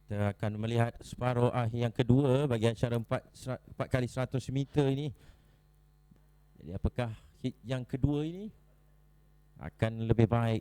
Kita akan melihat separuh akhir yang kedua bagian cara 4 kali 100 meter ini. Jadi apakah hit yang kedua ini akan lebih baik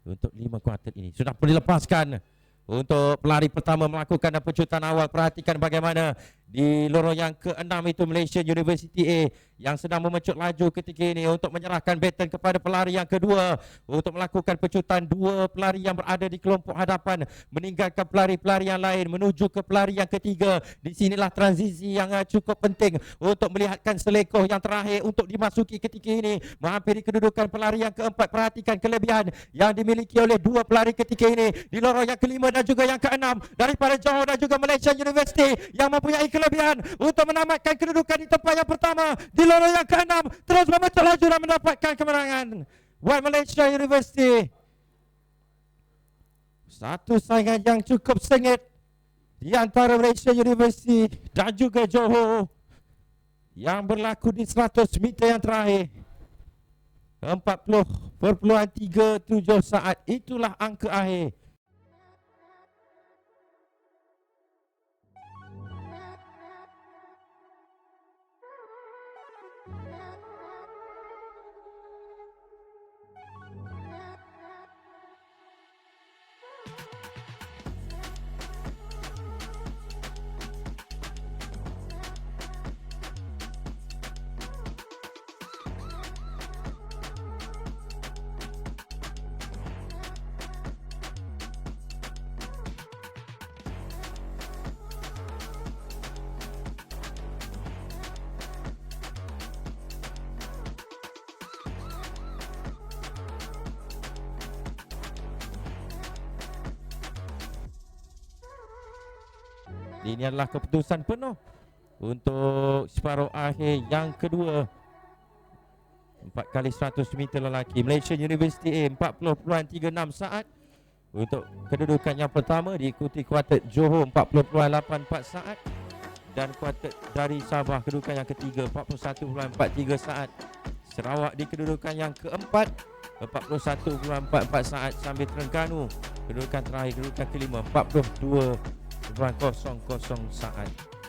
untuk 5 kuartal ini? Sudah pun dilepaskan untuk pelari pertama melakukan pecutan awal. Perhatikan bagaimana di lorong yang ke-6 itu Malaysian University A yang sedang memecut laju ketika ini untuk menyerahkan baton kepada pelari yang kedua untuk melakukan pecutan. Dua pelari yang berada di kelompok hadapan meninggalkan pelari-pelari yang lain menuju ke pelari yang ketiga. Di sinilah transisi yang cukup penting untuk melihatkan selekoh yang terakhir untuk dimasuki ketika ini menghampiri kedudukan pelari yang keempat. Perhatikan kelebihan yang dimiliki oleh dua pelari ketika ini di lorong yang kelima dan juga yang keenam daripada Johor dan juga Malaysian University yang mempunyai kelebihan untuk menamatkan kedudukan di tempat yang pertama di lorong yang keenam, terus memecut laju dan mendapatkan kemenangan buat Malaysia University. Satu saingan yang cukup sengit di antara Malaysia University dan juga Johor yang berlaku di 100 meter yang terakhir. 40.37 saat, itulah angka akhir. Ini adalah keputusan penuh untuk separuh akhir yang kedua. 4 kali 100 meter lelaki Malaysian University A 40.36 saat untuk kedudukan yang pertama, diikuti kuartet Johor 40.84 saat dan kuartet dari Sabah kedudukan yang ketiga 41.43 saat. Sarawak di kedudukan yang keempat 41.44 saat, sambil Terengganu kedudukan terakhir kedudukan kelima 42.00 saat.